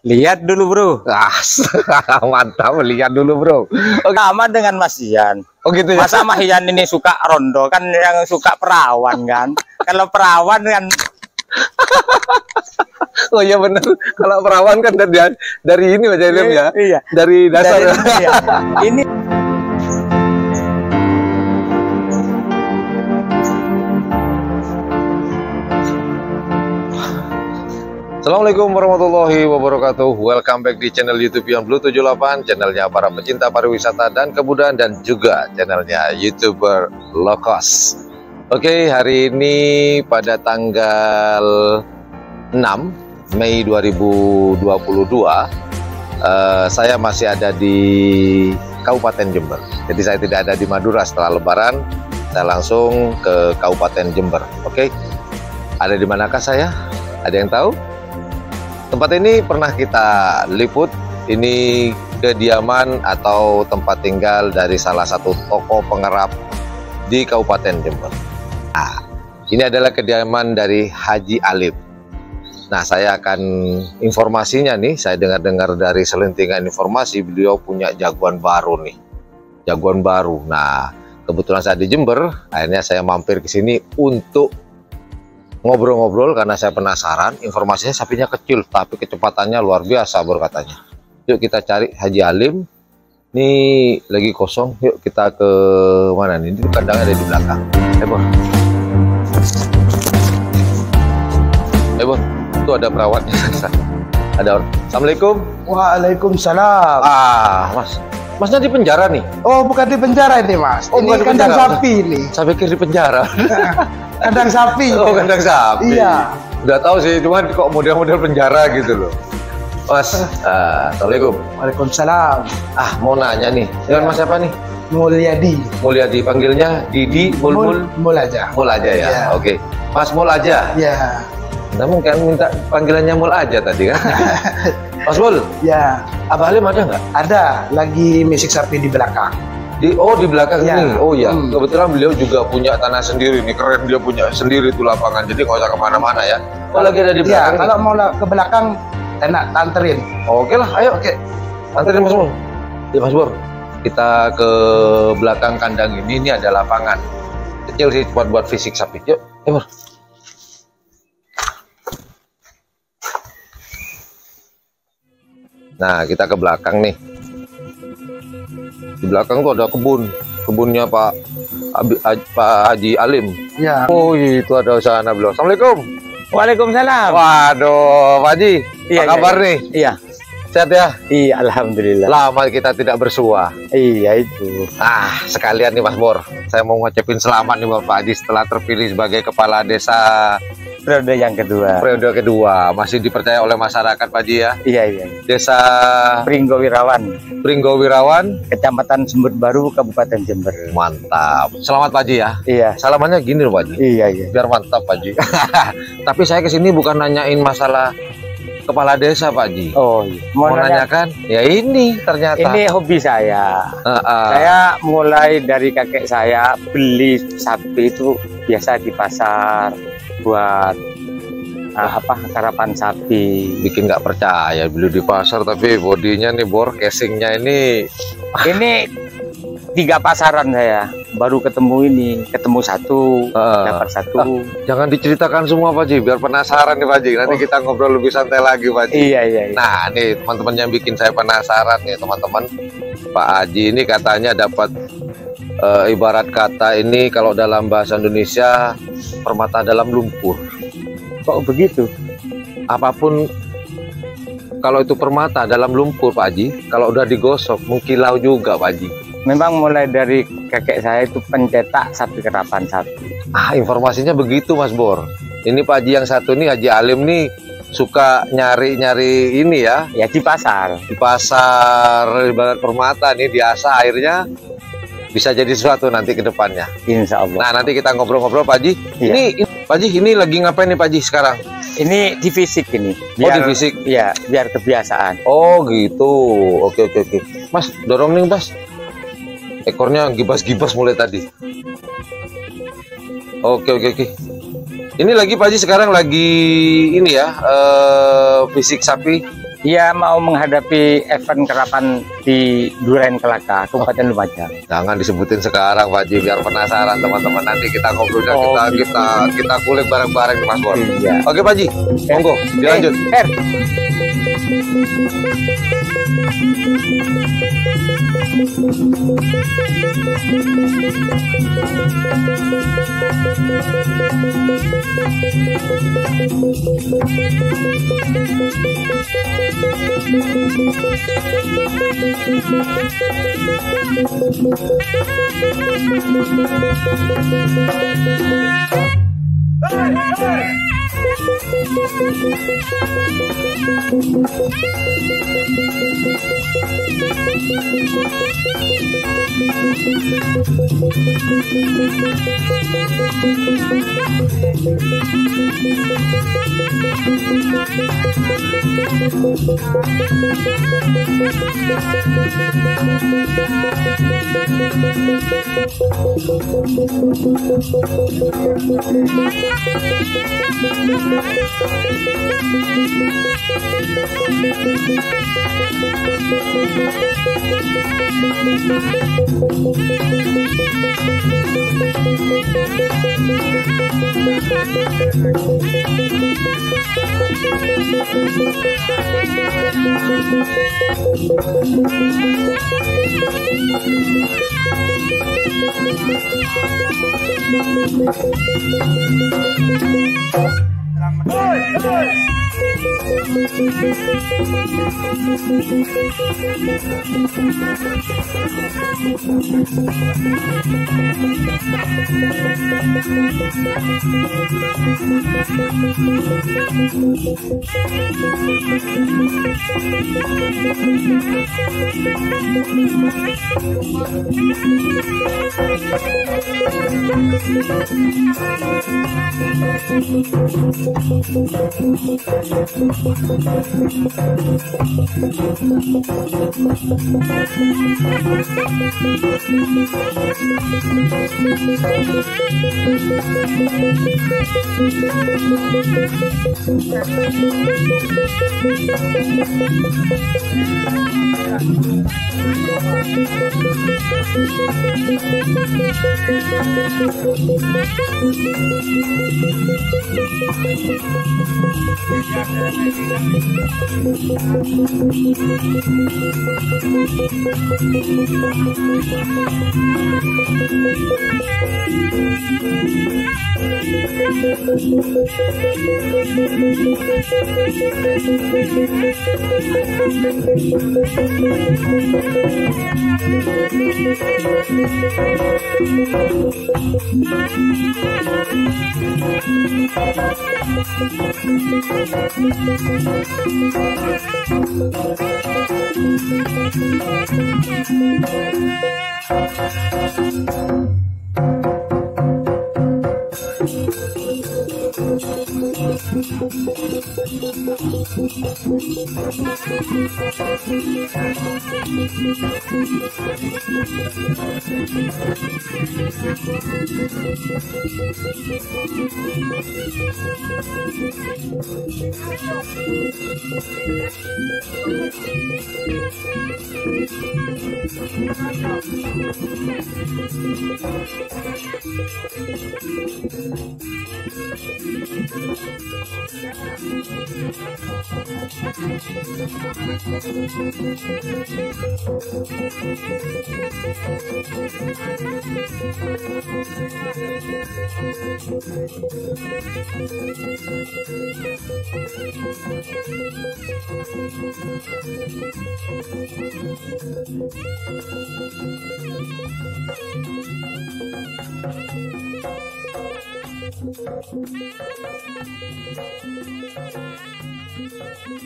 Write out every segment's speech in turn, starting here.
Lihat dulu bro. Mantap, lihat dulu bro. Oke, sama dengan Mas Ian. Oh gitu ya. Masa Mas Ian ini suka rondo, kan yang suka perawan kan. Kalau perawan kan Oh iya benar. Kalau perawan kan dari ini Mas Ian ya. Iya. Dari dasar. Iya. Ini Assalamualaikum warahmatullahi wabarakatuh. Welcome back di channel YouTube Yon Blue 78, channelnya para pecinta pariwisata dan kebudayaan, dan juga channelnya YouTuber low cost. Oke, hari ini pada tanggal 6 Mei 2022, saya masih ada di Kabupaten Jember. Jadi saya tidak ada di Madura setelah Lebaran, saya langsung ke Kabupaten Jember. Oke, ada di manakah saya? Ada yang tahu? Tempat ini pernah kita liput. Ini kediaman atau tempat tinggal dari salah satu tokoh pengerap di Kabupaten Jember. Nah, ini adalah kediaman dari Haji Alim. Nah, saya akan informasinya nih, saya dengar-dengar dari selentingan informasi beliau punya jagoan baru nih. Jagoan baru. Nah, kebetulan saya di Jember, akhirnya saya mampir ke sini untuk ngobrol-ngobrol karena saya penasaran. Informasinya sapinya kecil tapi kecepatannya luar biasa berkatanya. Yuk kita cari Haji Alim. Ini lagi kosong. Yuk kita ke mana nih? Ini kandangnya ada di belakang. Bor. Bor. Itu ada perawatnya. Ada orang. Assalamualaikum. Waalaikumsalam. Mas. Masnya di penjara nih? Oh, bukan di penjara ini, Mas. Oh, ini kandang sapi ini. Saya pikir di penjara. Kandang sapi. Oh, kandang sapi. Iya. Udah tahu sih, cuman kok model-model penjara gitu loh. Mas, assalamualaikum. Waalaikumsalam. Mau nanya nih, dengan Mas siapa nih? Mulyadi. Mulyadi, panggilnya Didi, Mul aja. Mul aja ya. Iya. Oke. Mas Mul aja. Ya. Namun kan minta panggilannya Mul aja tadi kan? Mas Mul. Ya. Abah Alim ada nggak? Ada, lagi misik sapi di belakang. Di belakang ya. ini. Oh ya, kebetulan beliau juga punya tanah sendiri nih, keren, dia punya sendiri tuh lapangan, jadi nggak usah kemana-mana ya. Oh, lagi ada di belakang. Ya, kalau mau ke belakang enak anterin. Oke lah, ayo. Oke, anterin Mas Mul. Ya Mas Bor, kita ke belakang kandang ini ada lapangan kecil sih buat fisik sapi. Yuk, ayo Bor. Nah, kita ke belakang nih. Di belakang tuh ada kebunnya Pak Haji Alim. Ya. Oh, itu ada usaha beliau. Assalamualaikum. Waalaikumsalam. Waduh, Pak Haji, Iya, apa kabar nih? Iya. Sehat ya? Iya, alhamdulillah. Lama kita tidak bersua. Iya itu. Sekalian nih Mas Bor, saya mau ngucapin selamat nih Pak Haji setelah terpilih sebagai kepala desa Periode yang kedua. periode kedua. Masih dipercaya oleh masyarakat Pak Haji ya? Iya. Desa Pringgo Wirawan, Pringgo Wirawan, Kecamatan Sumber Baru, Kabupaten Jember. mantap. Selamat Pak Haji ya. Iya. Salamannya gini loh Pak Haji. Iya. Biar mantap Pak Haji. Tapi saya kesini bukan nanyain masalah kepala desa Pak Haji. Oh iya. Mau nanyakan, ya ini ternyata. Ini hobi saya. Saya mulai dari kakek saya beli sapi itu biasa di pasar buat karapan sapi. Bikin nggak percaya beli di pasar tapi bodinya nih Bor, casingnya ini. Ini 3 pasaran saya baru ketemu satu, dapat satu. Jangan diceritakan semua Pak Haji, biar penasaran nih Pak Haji. Nanti kita ngobrol lebih santai lagi Pak Haji. Iya. Nah nih teman-teman yang bikin saya penasaran nih teman-teman. Pak Haji ini katanya dapat ibarat kata ini kalau dalam bahasa Indonesia permata dalam lumpur. Kok begitu? Apapun kalau itu permata dalam lumpur Pak Haji, kalau udah digosok mengkilau juga Pak Haji. Memang mulai dari kakek saya itu pencetak sapi kerapan sapi. Informasinya begitu Mas Bor. Ini Pak Haji yang satu nih, Haji Alim nih, suka nyari-nyari ini ya. Ya di pasar. Di pasar ibarat permata nih, biasa akhirnya bisa jadi sesuatu nanti ke depannya. Insya Allah. Nah nanti kita ngobrol-ngobrol Pak Haji. Iya. Ini Pak Haji ini lagi ngapain nih Pak Haji sekarang? Ini di fisik ini. Di fisik? Iya, biar kebiasaan. Oh gitu. Oke. Mas dorong nih Mas. Ekornya gibas-gibas mulai tadi. Oke. Ini lagi Pak Haji sekarang lagi ini ya, fisik sapi Iya, mau menghadapi event karapan di Duren Kelaka, Kabupaten Lumajang. Jangan disebutin sekarang, Pak Haji, biar penasaran teman-teman. Nanti kita ngobrolnya, kita kulik bareng-bareng di Mas Bor. Iya. Oke, Pak Haji, monggo dilanjut.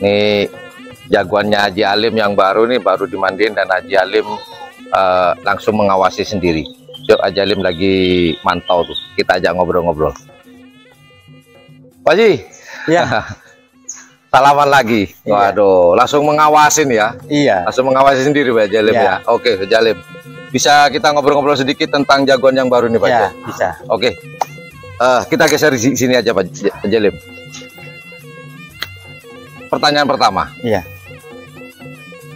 Ini jagoannya Haji Alim yang baru nih, baru dimandiin, dan Haji Alim langsung mengawasi sendiri. Yuk, Haji Alim lagi mantau tuh, kita ajak ngobrol-ngobrol. Pak Haji, ya. Salaman lagi. Waduh, langsung mengawasin ya. Iya. Langsung mengawasi sendiri Pak Haji Alim ya. Oke, Haji Alim. Bisa kita ngobrol-ngobrol sedikit tentang jagoan yang baru nih Pak Haji? Bisa. Oke. Kita geser di sini aja Pak Haji Alim. Pertanyaan pertama. Iya.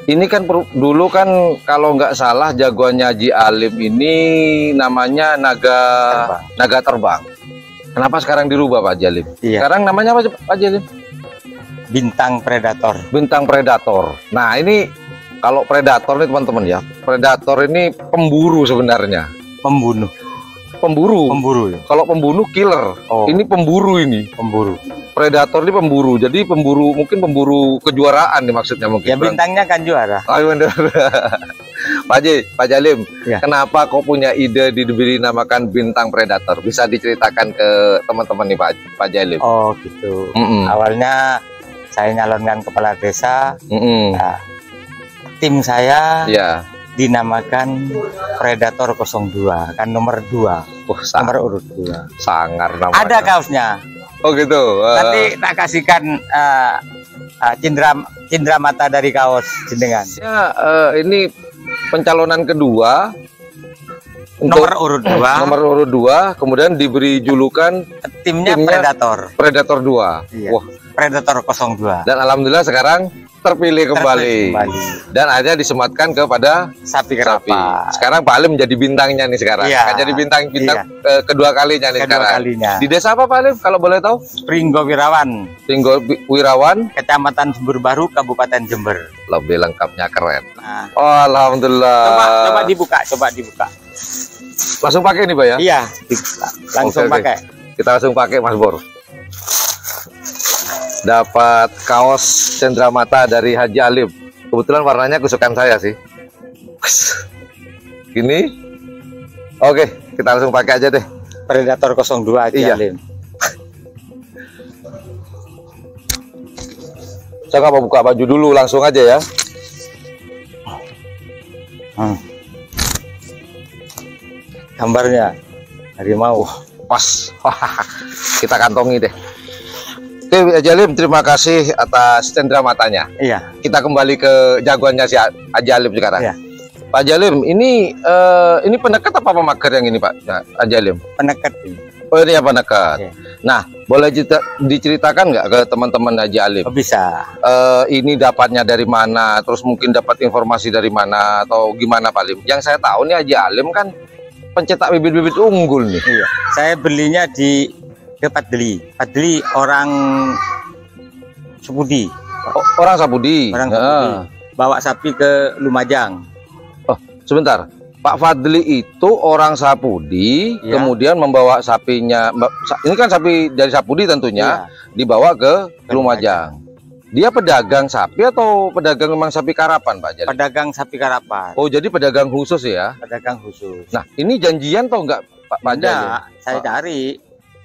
Ini kan dulu kan kalau nggak salah jagoannya Haji Alim ini namanya naga terbang. Kenapa sekarang dirubah Pak Haji Alim? Iya. Sekarang namanya apa Pak Haji Alim? Bintang Predator. Bintang Predator. Nah ini kalau Predator nih teman-teman ya, Predator ini pemburu sebenarnya. Pembunuh. Pemburu. Pemburu ya? Kalau pembunuh killer. Oh. Ini pemburu ini. Pemburu. Predator ini pemburu. Jadi pemburu, mungkin pemburu kejuaraan nih maksudnya mungkin. Ya bintangnya kan juara. Ayo bener. Pak Jalim, Ya. kenapa kau punya ide diberi namakan Bintang Predator? Bisa diceritakan ke teman-teman nih Pak Jalim. Oh gitu. Awalnya saya nyalonkan kepala desa. Nah, tim saya Ya. dinamakan Predator 02, kan nomor 2. Nomor urut 2. Sangar namanya. Ada kaosnya. Oh gitu. Nanti tak kasihkan cindera mata dari kaos jenengan. Ya, ini pencalonan kedua Nomor urut 2. nomor urut 2, kemudian diberi julukan Timnya Predator. Predator 2. Iya. Wah, Predator 02. dan alhamdulillah sekarang terpilih kembali. Dan akhirnya disematkan kepada Sapi Kerapat. Sekarang Pak Alim jadi bintangnya nih sekarang. Iya. Kan jadi bintang kedua kalinya nih Kedua sekarang. kalinya. Di desa apa Pak Alim kalau boleh tahu? Pringgo Wirawan, Tinggal Wirawan. Kecamatan Sumber Baru, Kabupaten Jember. Lebih lengkapnya keren. Nah, Oh, alhamdulillah. coba dibuka. Langsung pakai nih Pak ya? Iya, dibuka. Langsung Oke. pakai. Kita langsung pakai Mas Bor. Dapat kaos cenderamata dari Haji Alim. Kebetulan warnanya kesukaan saya sih. Gini. Oke, kita langsung pakai aja deh. Predator 02 Haji Iya. Alim. Saya nggak mau buka baju dulu, langsung aja ya. Gambarnya harimau. Pas. Kita kantongi deh. Oke, Haji Alim, terima kasih atas cendeраmatanya. Iya. Kita kembali ke jagoannya si Haji Alim sekarang. Iya. Pak Haji Alim, ini penekat apa pemager yang ini Pak Haji Alim? Penekat ini. Oh ini apa penekat? Iya. Nah, boleh diceritakan nggak ke teman-teman Haji Alim? Oh, bisa. Ini dapatnya dari mana? Terus mungkin dapat informasi dari mana atau gimana Pak Alim? Yang saya tahu nih Haji Alim kan pencetak bibit-bibit unggul nih. Iya. Saya belinya di Padli. Padli orang Sapudi. Oh, orang Sapudi. Orang Sapudi. Bawa sapi ke Lumajang. Oh, sebentar. Pak Fadli itu orang Sapudi, Ya. kemudian membawa sapinya. Ini kan sapi dari Sapudi tentunya, dibawa ke Lumajang. Dia pedagang sapi atau pedagang memang sapi karapan, Pak Jali? Pedagang sapi karapan. Oh, jadi pedagang khusus ya? Pedagang khusus. Nah, ini janjian atau enggak, Pak Jali? Enggak, saya cari.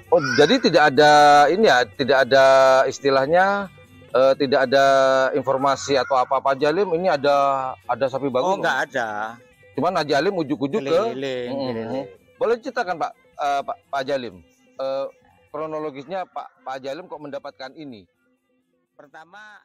Oh, jadi tidak ada ini ya, tidak ada istilahnya, tidak ada informasi atau apa Pak Jalim ini ada sapi bagus. Oh, enggak ada. Cuman Haji Alim ujuk-ujuk ke Keliling. Boleh ceritakan Pak Jalim, kronologisnya Pak Jalim kok mendapatkan ini? Pertama